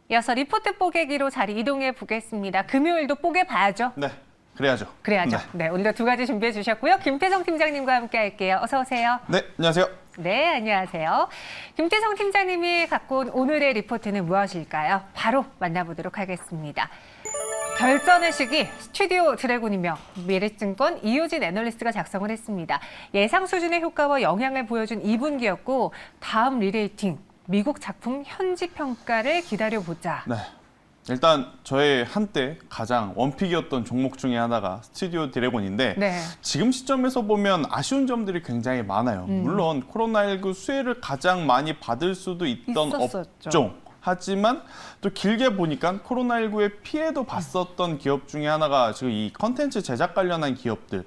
이어서 리포트 뽀개기로 자리 이동해 보겠습니다. 금요일도 뽀개 봐야죠. 네, 그래야죠. 그래야죠. 네, 오늘도 두 가지 준비해 주셨고요. 김태성 팀장님과 함께 할게요. 어서 오세요. 네, 안녕하세요. 네, 안녕하세요. 김태성 팀장님이 갖고 온 오늘의 리포트는 무엇일까요? 바로 만나보도록 하겠습니다. 결전의 시기 스튜디오 드래곤이며 미래증권 이효진 애널리스트가 작성을 했습니다. 예상 수준의 효과와 영향을 보여준 2분기였고 다음 리레이팅, 미국 작품 현지 평가를 기다려보자. 네. 일단 저의 한때 가장 원픽이었던 종목 중에 하나가 스튜디오 드래곤인데 네. 지금 시점에서 보면 아쉬운 점들이 굉장히 많아요. 물론 코로나19 수혜를 가장 많이 받을 수도 있던 있었었죠. 업종. 하지만 또 길게 보니까 코로나19의 피해도 봤었던 기업 중에 하나가 지금 이 컨텐츠 제작 관련한 기업들.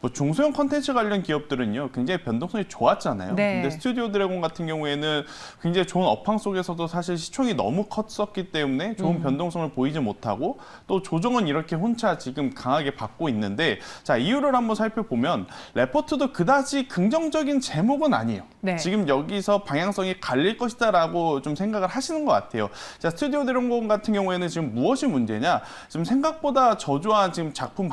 뭐 중소형 컨텐츠 관련 기업들은요 굉장히 변동성이 좋았잖아요. 네. 근데 스튜디오 드래곤 같은 경우에는 굉장히 좋은 업황 속에서도 사실 시총이 너무 컸었기 때문에 좋은 변동성을 보이지 못하고 또 조정은 이렇게 혼자 지금 강하게 받고 있는데 자 이유를 한번 살펴보면 레포트도 그다지 긍정적인 제목은 아니에요. 네. 지금 여기서 방향성이 갈릴 것이다라고 좀 생각을 하시는 것 같아요. 자 스튜디오 드래곤 같은 경우에는 지금 무엇이 문제냐? 지금 생각보다 저조한 지금 작품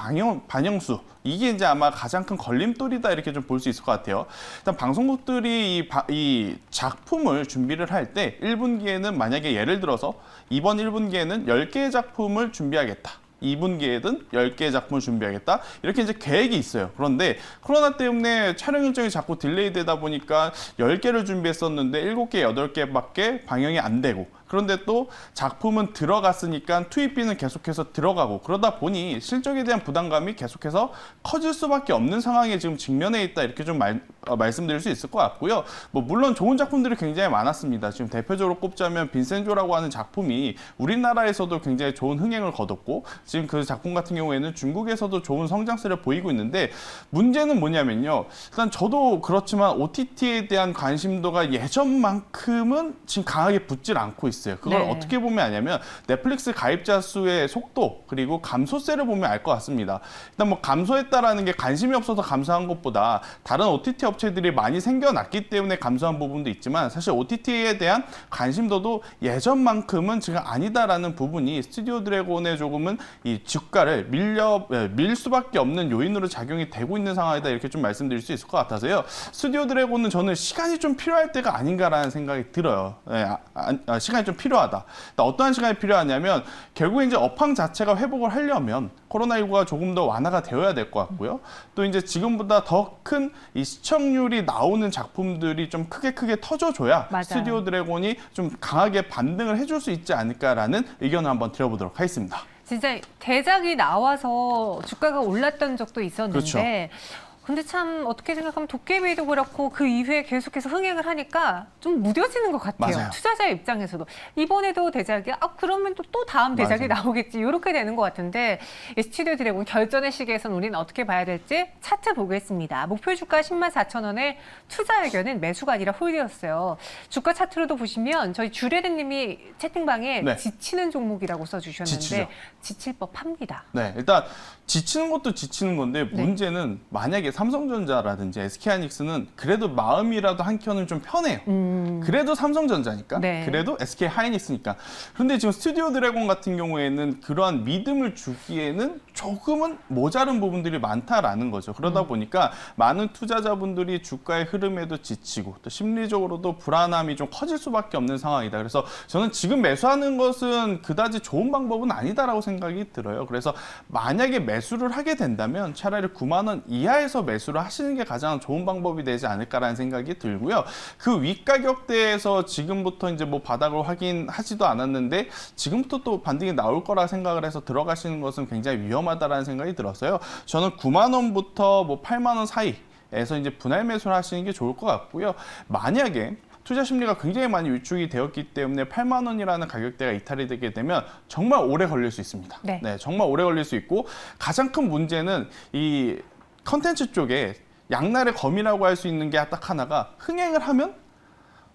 반영수 이게 이제 아마 가장 큰 걸림돌이다 이렇게 좀 볼 수 있을 것 같아요. 일단 방송국들이 이 작품을 준비를 할 때 1분기에는 만약에 예를 들어서 이번 1분기에는 10개의 작품을 준비하겠다. 2분기에든 10개의 작품을 준비하겠다. 이렇게 이제 계획이 있어요. 그런데 코로나 때문에 촬영 일정이 자꾸 딜레이 되다 보니까 10개를 준비했었는데 7개, 8개밖에 방영이 안 되고 그런데 또 작품은 들어갔으니까 투입비는 계속해서 들어가고 그러다 보니 실적에 대한 부담감이 계속해서 커질 수밖에 없는 상황에 지금 직면해 있다 이렇게 좀 말씀드릴 수 있을 것 같고요. 뭐 물론 좋은 작품들이 굉장히 많았습니다. 지금 대표적으로 꼽자면 빈센조라고 하는 작품이 우리나라에서도 굉장히 좋은 흥행을 거뒀고 지금 그 작품 같은 경우에는 중국에서도 좋은 성장세를 보이고 있는데 문제는 뭐냐면요. 일단 저도 그렇지만 OTT에 대한 관심도가 예전만큼은 지금 강하게 붙질 않고 있어요. 그걸 네. 어떻게 보면 아냐면 넷플릭스 가입자 수의 속도 그리고 감소세를 보면 알 것 같습니다. 일단 뭐 감소했다라는 게 관심이 없어서 감소한 것보다 다른 OTT 업체들이 많이 생겨났기 때문에 감소한 부분도 있지만 사실 OTT에 대한 관심도도 예전만큼은 지금 아니다라는 부분이 스튜디오 드래곤의 조금은 이 주가를 밀 수밖에 없는 요인으로 작용이 되고 있는 상황이다 이렇게 좀 말씀드릴 수 있을 것 같아서요. 스튜디오 드래곤은 저는 시간이 좀 필요할 때가 아닌가라는 생각이 들어요. 시간이 좀 필요하다. 어떠한 시간이 필요하냐면 결국 이제 업황 자체가 회복을 하려면 코로나19가 조금 더 완화가 되어야 될 것 같고요. 또 이제 지금보다 더 큰 이 시청률이 나오는 작품들이 좀 크게 터져줘야 맞아요. 스튜디오 드래곤이 좀 강하게 반등을 해줄 수 있지 않을까라는 의견을 한번 드려보도록 하겠습니다. 진짜 대작이 나와서 주가가 올랐던 적도 있었는데 그렇죠. 근데 참 어떻게 생각하면 도깨비도 그렇고 그 이후에 계속해서 흥행을 하니까 좀 무뎌지는 것 같아요. 맞아요. 투자자 입장에서도. 이번에도 대작이 그러면 또 다음 대작이 맞아요. 나오겠지 이렇게 되는 것 같은데 이 스튜디오 드래곤 결전의 시기에서는 우리는 어떻게 봐야 될지 차트 보겠습니다. 목표 주가 104,000원에 투자 의견은 매수가 아니라 홀드였어요. 주가 차트로도 보시면 저희 주레드님이 채팅방에 네. 지치는 종목이라고 써주셨는데 지치죠. 지칠 법합니다. 네, 일단 지치는 것도 지치는 건데 문제는 만약에 삼성전자라든지 SK하이닉스는 그래도 마음이라도 한 켠은 좀 편해요. 그래도 삼성전자니까, 네. 그래도 SK하이닉스니까. 그런데 지금 스튜디오 드래곤 같은 경우에는 그러한 믿음을 주기에는 조금은 모자른 부분들이 많다라는 거죠. 그러다 보니까 많은 투자자분들이 주가의 흐름에도 지치고 또 심리적으로도 불안함이 좀 커질 수밖에 없는 상황이다. 그래서 저는 지금 매수하는 것은 그다지 좋은 방법은 아니다라고 생각이 들어요. 그래서 만약에 매수를 하게 된다면 차라리 9만 원 이하에서 매수를 하시는 게 가장 좋은 방법이 되지 않을까라는 생각이 들고요. 그 윗가격대에서 지금부터 이제 뭐 바닥을 확인하지도 않았는데 지금부터 또 반등이 나올 거라 생각을 해서 들어가시는 것은 굉장히 위험하다라는 생각이 들어서요. 저는 9만 원부터 뭐 8만 원 사이에서 이제 분할 매수를 하시는 게 좋을 것 같고요. 만약에 투자 심리가 굉장히 많이 위축이 되었기 때문에 8만 원이라는 가격대가 이탈이 되게 되면 정말 오래 걸릴 수 있습니다. 네. 정말 오래 걸릴 수 있고 가장 큰 문제는 이 컨텐츠 쪽에 양날의 검이라고 할 수 있는 게 딱 하나가 흥행을 하면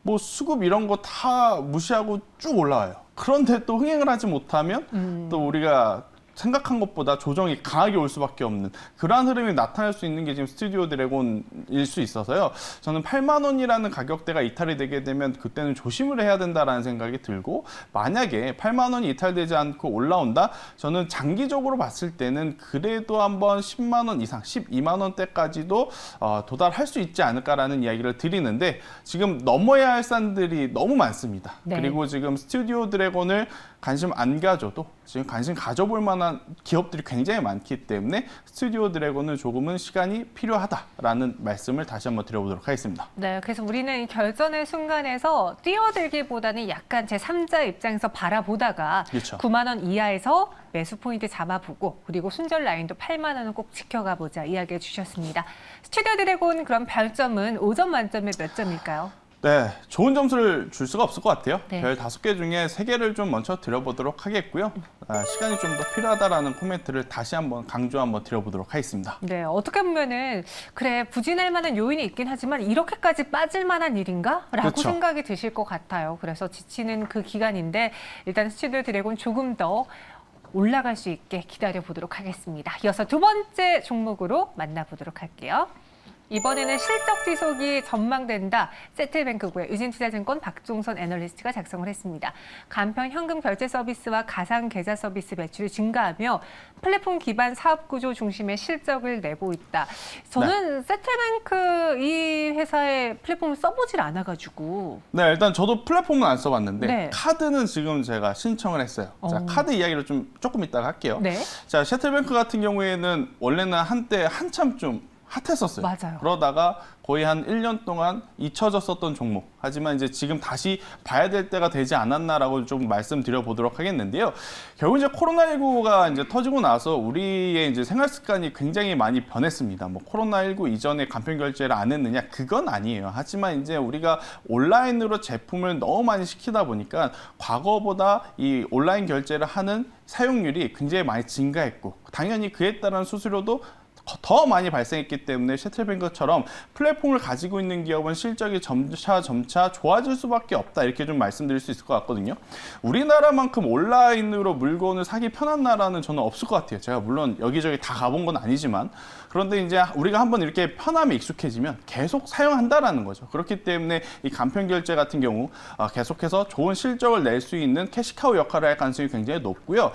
뭐 수급 이런 거 다 무시하고 쭉 올라와요. 그런데 또 흥행을 하지 못하면 또 우리가 생각한 것보다 조정이 강하게 올 수밖에 없는 그러한 흐름이 나타날 수 있는 게 지금 스튜디오 드래곤일 수 있어서요. 저는 8만 원이라는 가격대가 이탈이 되게 되면 그때는 조심을 해야 된다라는 생각이 들고, 만약에 8만 원이 이탈되지 않고 올라온다? 저는 장기적으로 봤을 때는 그래도 한번 10만 원 이상, 12만 원대까지도 도달할 수 있지 않을까라는 이야기를 드리는데, 지금 넘어야 할 산들이 너무 많습니다. 네. 그리고 지금 스튜디오 드래곤을 관심 안 가져도 지금 관심 가져볼 만한 기업들이 굉장히 많기 때문에 스튜디오 드래곤은 조금은 시간이 필요하다라는 말씀을 다시 한번 드려보도록 하겠습니다. 네, 그래서 우리는 이 결전의 순간에서 뛰어들기보다는 약간 제3자 입장에서 바라보다가 그렇죠. 9만 원 이하에서 매수 포인트 잡아보고, 그리고 순절 라인도 8만 원은 꼭 지켜가 보자 이야기해 주셨습니다. 스튜디오 드래곤 그럼 별점은 5점 만점에 몇 점일까요? 네, 좋은 점수를 줄 수가 없을 것 같아요. 네. 별 5개 중에 3개를 좀 먼저 드려보도록 하겠고요. 시간이 좀 더 필요하다라는 코멘트를 다시 한번 한번 드려보도록 하겠습니다. 네, 어떻게 보면은 그래 부진할 만한 요인이 있긴 하지만 이렇게까지 빠질 만한 일인가? 라고 그렇죠. 생각이 드실 것 같아요. 그래서 지치는 그 기간인데 일단 스튜디오 드래곤 조금 더 올라갈 수 있게 기다려 보도록 하겠습니다. 이어서 두 번째 종목으로 만나보도록 할게요. 이번에는 실적 지속이 전망된다. 세틀뱅크고의 유진투자증권 박종선 애널리스트가 작성을 했습니다. 간편 현금 결제 서비스와 가상 계좌 서비스 매출이 증가하며 플랫폼 기반 사업 구조 중심의 실적을 내고 있다. 저는 세틀뱅크 이 회사의 플랫폼을 써보질 않아가지고. 네, 일단 저도 플랫폼은 안 써봤는데 네. 카드는 지금 제가 신청을 했어요. 자, 카드 이야기를 조금 이따가 할게요. 네. 자, 셔틀뱅크 같은 경우에는 원래는 한때 한참 좀 핫했었어요. 맞아요. 그러다가 거의 한 1년 동안 잊혀졌었던 종목. 하지만 이제 지금 다시 봐야 될 때가 되지 않았나라고 좀 말씀드려 보도록 하겠는데요. 결국 이제 코로나19가 이제 터지고 나서 우리의 이제 생활 습관이 굉장히 많이 변했습니다. 뭐 코로나19 이전에 간편 결제를 안 했느냐? 그건 아니에요. 하지만 이제 우리가 온라인으로 제품을 너무 많이 시키다 보니까 과거보다 이 온라인 결제를 하는 사용률이 굉장히 많이 증가했고, 당연히 그에 따른 수수료도 더 많이 발생했기 때문에 셔틀뱅크처럼 플랫폼을 가지고 있는 기업은 실적이 점차 좋아질 수밖에 없다, 이렇게 좀 말씀드릴 수 있을 것 같거든요. 우리나라만큼 온라인으로 물건을 사기 편한 나라는 저는 없을 것 같아요. 제가 물론 여기저기 다 가본 건 아니지만, 그런데 이제 우리가 한번 이렇게 편함에 익숙해지면 계속 사용한다라는 거죠. 그렇기 때문에 이 간편 결제 같은 경우 계속해서 좋은 실적을 낼 수 있는 캐시카우 역할을 할 가능성이 굉장히 높고요.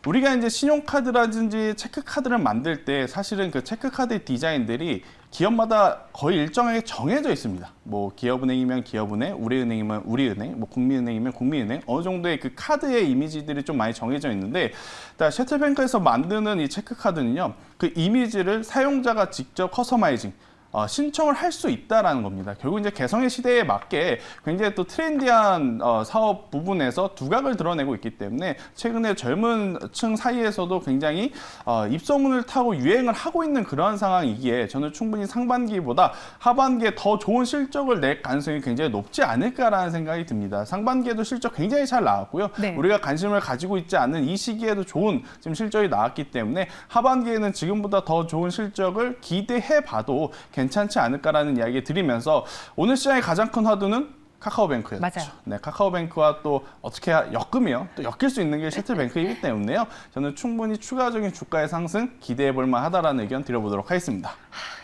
우리가 이제 신용카드라든지 체크카드를 만들 때 사실은 그 체크카드의 디자인들이 기업마다 거의 일정하게 정해져 있습니다. 뭐 기업은행이면 기업은행, 우리은행이면 우리은행, 뭐 국민은행이면 국민은행, 어느 정도의 그 카드의 이미지들이 좀 많이 정해져 있는데, 셔틀뱅크에서 만드는 이 체크카드는요, 그 이미지를 사용자가 직접 커스터마이징, 신청을 할 수 있다라는 겁니다. 결국 이제 개성의 시대에 맞게 굉장히 또 트렌디한 사업 부분에서 두각을 드러내고 있기 때문에 최근에 젊은 층 사이에서도 굉장히 입소문을 타고 유행을 하고 있는 그러한 상황이기에 저는 충분히 상반기보다 하반기에 더 좋은 실적을 낼 가능성이 굉장히 높지 않을까라는 생각이 듭니다. 상반기에도 실적 굉장히 잘 나왔고요. 네. 우리가 관심을 가지고 있지 않은 이 시기에도 좋은 지금 실적이 나왔기 때문에 하반기에는 지금보다 더 좋은 실적을 기대해봐도 괜찮지 않을까라는 이야기 드리면서, 오늘 시장의 가장 큰 화두는 카카오뱅크였죠. 맞아요. 네, 카카오뱅크와 또 어떻게 엮으며 또 엮일 수 있는 게 셔틀뱅크이기 때문에요. 저는 충분히 추가적인 주가의 상승 기대해 볼 만하다라는 의견 드려보도록 하겠습니다.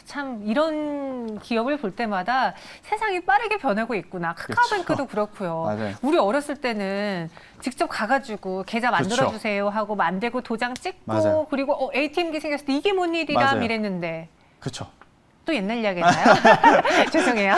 참 이런 기업을 볼 때마다 세상이 빠르게 변하고 있구나. 카카오뱅크도 그렇고요. 맞아요. 우리 어렸을 때는 직접 가가지고 계좌 만들어주세요 하고 만들고 도장 찍고, 맞아요. 그리고 ATM기 생겼을 때 이게 뭔 일이라 맞아요. 이랬는데 그렇죠. 또 옛날 이야기였나요? 죄송해요.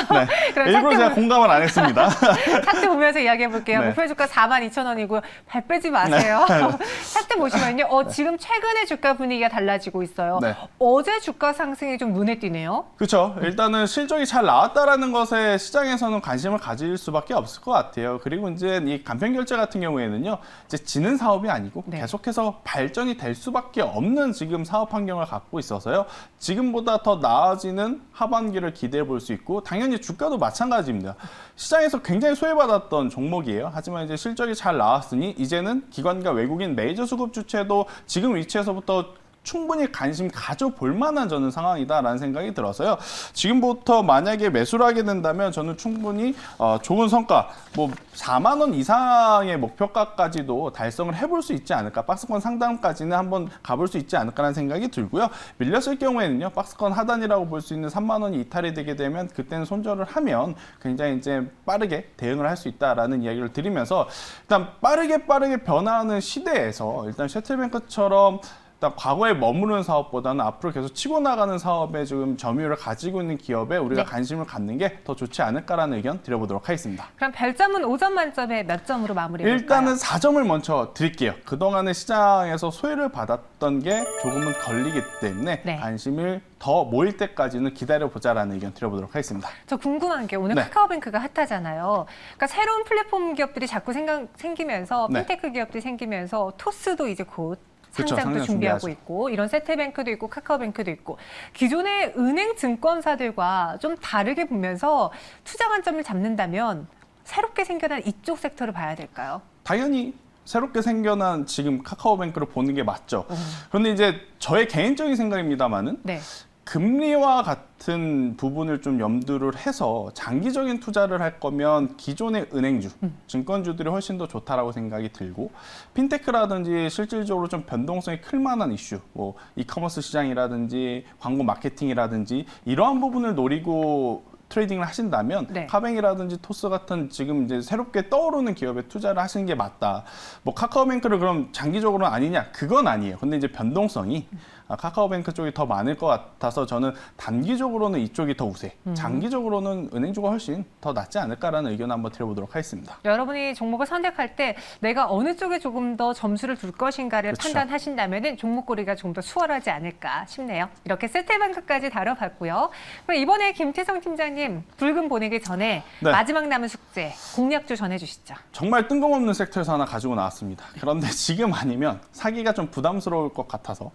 그럼 일부러 제가 공감을 안 했습니다. 차트 보면서 이야기해 볼게요. 네. 목표 주가 42,000원이고요. 발 빼지 마세요. 차트 보시면요. 지금 최근에 주가 분위기가 달라지고 있어요. 네. 어제 주가 상승이 좀 눈에 띄네요. 그렇죠. 일단은 실적이 잘 나왔다라는 것에 시장에서는 관심을 가질 수밖에 없을 것 같아요. 그리고 이제 이 간편 결제 같은 경우에는요, 이제 지는 사업이 아니고 네. 계속해서 발전이 될 수밖에 없는 지금 사업 환경을 갖고 있어서요. 지금보다 더 나아지는 하반기를 기대해 볼 수 있고, 당연히 주가도 마찬가지입니다. 시장에서 굉장히 소외받았던 종목이에요. 하지만 이제 실적이 잘 나왔으니 이제는 기관과 외국인 메이저 수급 주체도 지금 위치에서부터 충분히 관심 가져볼 만한 저는 상황이다라는 생각이 들어서요. 지금부터 만약에 매수를 하게 된다면 저는 충분히 좋은 성과, 뭐 4만 원 이상의 목표가까지도 달성을 해볼 수 있지 않을까. 박스권 상단까지는 한번 가볼 수 있지 않을까라는 생각이 들고요. 밀렸을 경우에는요, 박스권 하단이라고 볼 수 있는 3만 원이 이탈이 되게 되면 그때는 손절을 하면 굉장히 이제 빠르게 대응을 할 수 있다라는 이야기를 드리면서 일단 빠르게 변화하는 시대에서 일단 셔틀뱅크처럼 일단 과거에 머무르는 사업보다는 앞으로 계속 치고 나가는 사업에 지금 점유율을 가지고 있는 기업에 우리가 네. 관심을 갖는 게 더 좋지 않을까라는 의견 드려보도록 하겠습니다. 그럼 별점은 5점 만점에 몇 점으로 마무리해볼까요? 일단은 4점을 먼저 드릴게요. 그동안의 시장에서 소외를 받았던 게 조금은 걸리기 때문에 네. 관심을 더 모일 때까지는 기다려보자라는 의견 드려보도록 하겠습니다. 저 궁금한 게 오늘 네. 카카오뱅크가 핫하잖아요. 그러니까 새로운 플랫폼 기업들이 자꾸 생기면서 네. 핀테크 기업들이 생기면서 토스도 이제 곧 그쵸, 상장도 상장 준비하고 준비하죠. 있고 이런 세태뱅크도 있고 카카오뱅크도 있고 기존의 은행 증권사들과 좀 다르게 보면서 투자 관점을 잡는다면 새롭게 생겨난 이쪽 섹터를 봐야 될까요? 당연히 새롭게 생겨난 지금 카카오뱅크를 보는 게 맞죠. 그런데 이제 저의 개인적인 생각입니다만은 네. 금리와 같은 부분을 좀 염두를 해서 장기적인 투자를 할 거면 기존의 은행주, 증권주들이 훨씬 더 좋다라고 생각이 들고 핀테크라든지 실질적으로 좀 변동성이 클 만한 이슈, 뭐 이커머스 시장이라든지 광고 마케팅이라든지 이러한 부분을 노리고 트레이딩을 하신다면 네. 카뱅이라든지 토스 같은 지금 이제 새롭게 떠오르는 기업에 투자를 하시는 게 맞다. 뭐 카카오뱅크를 그럼 장기적으로는 아니냐? 그건 아니에요. 근데 이제 변동성이 카카오뱅크 쪽이 더 많을 것 같아서 저는 단기적으로는 이쪽이 더 우세, 장기적으로는 은행주가 훨씬 더 낫지 않을까라는 의견을 한번 드려보도록 하겠습니다. 여러분이 종목을 선택할 때 내가 어느 쪽에 조금 더 점수를 둘 것인가를 그쵸. 판단하신다면 종목 고르기가 좀 더 수월하지 않을까 싶네요. 이렇게 세태뱅크까지 다뤄봤고요. 그럼 이번에 김태성 팀장님 붉은 보내기 전에 네. 마지막 남은 숙제 공략주 전해주시죠. 정말 뜬금없는 섹터에서 하나 가지고 나왔습니다. 그런데 지금 아니면 사기가 좀 부담스러울 것 같아서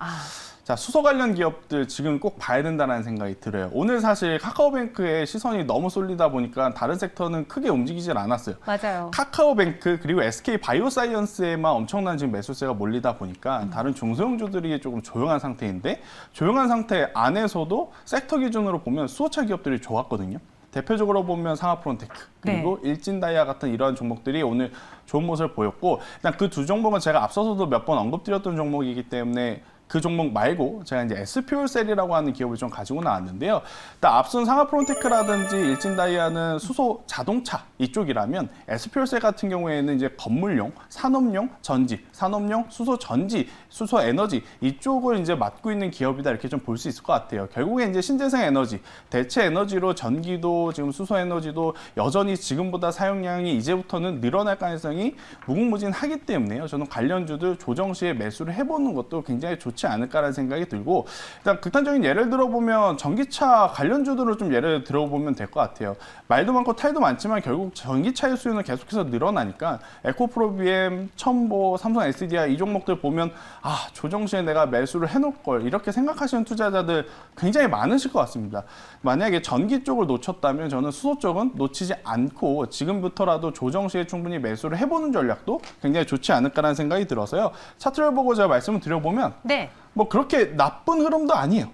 자, 수소 관련 기업들 지금 꼭 봐야 된다는 생각이 들어요. 오늘 사실 카카오뱅크의 시선이 너무 쏠리다 보니까 다른 섹터는 크게 움직이질 않았어요. 맞아요. 카카오뱅크 그리고 SK 바이오사이언스에만 엄청난 지금 매수세가 몰리다 보니까 다른 중소형주들이 조금 조용한 상태인데 조용한 상태 안에서도 섹터 기준으로 보면 수소차 기업들이 좋았거든요. 대표적으로 보면 상하프론테크 그리고 일진다이아 같은 이러한 종목들이 오늘 좋은 모습을 보였고 일단 그 두 종목은 제가 앞서서도 몇 번 언급드렸던 종목이기 때문에 그 종목 말고 제가 이제 SP올셀이라고 하는 기업을 좀 가지고 나왔는데요. 일단 앞선 상하프론테크라든지 일진다이아는 수소 자동차 이쪽이라면 SP올셀 같은 경우에는 이제 건물용, 산업용 전지, 산업용 수소 전지, 수소 에너지 이쪽을 이제 맡고 있는 기업이다 이렇게 좀 볼 수 있을 것 같아요. 결국에 이제 신재생 에너지, 대체 에너지로 전기도 지금 수소 에너지도 여전히 지금보다 사용량이 이제부터는 늘어날 가능성이 무궁무진하기 때문에요. 저는 관련주들 조정 시에 매수를 해보는 것도 굉장히 좋지 않을까라는 생각이 들고 일단 극단적인 예를 들어보면 전기차 관련주들을 좀 예를 들어보면 될 것 같아요. 말도 많고 탈도 많지만 결국 전기차의 수요는 계속해서 늘어나니까 에코프로비엠, 첨보, 삼성 SDI 이 종목들 보면 아 조정 시에 내가 매수를 해놓을 걸 이렇게 생각하시는 투자자들 굉장히 많으실 것 같습니다. 만약에 전기 쪽을 놓쳤다면 저는 수소 쪽은 놓치지 않고 지금부터라도 조정 시에 충분히 매수를 해보는 전략도 굉장히 좋지 않을까라는 생각이 들어서요. 차트를 보고 제가 말씀을 드려보면 네. 뭐 그렇게 나쁜 흐름도 아니에요.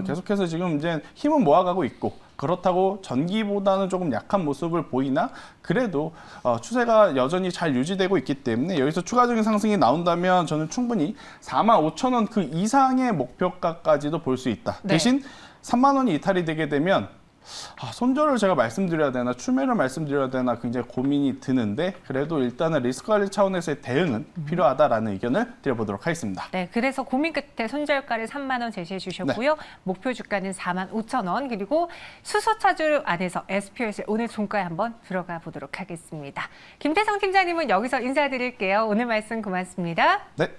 계속해서 지금 이제 힘은 모아가고 있고 그렇다고 전기보다는 조금 약한 모습을 보이나 그래도 추세가 여전히 잘 유지되고 있기 때문에 여기서 추가적인 상승이 나온다면 저는 충분히 45,000원 그 이상의 목표가까지도 볼 수 있다. 네. 대신 3만 원이 이탈이 되게 되면 손절을 제가 말씀드려야 되나 출매를 말씀드려야 되나 굉장히 고민이 드는데 그래도 일단은 리스크 관리 차원에서의 대응은 필요하다라는 의견을 드려보도록 하겠습니다. 네, 그래서 고민 끝에 손절가를 3만 원 제시해 주셨고요. 목표 주가는 45,000원 그리고 수소차주 안에서 SP올셀 오늘 종가에 한번 들어가 보도록 하겠습니다. 김태성 팀장님은 여기서 인사드릴게요. 오늘 말씀 고맙습니다. 네.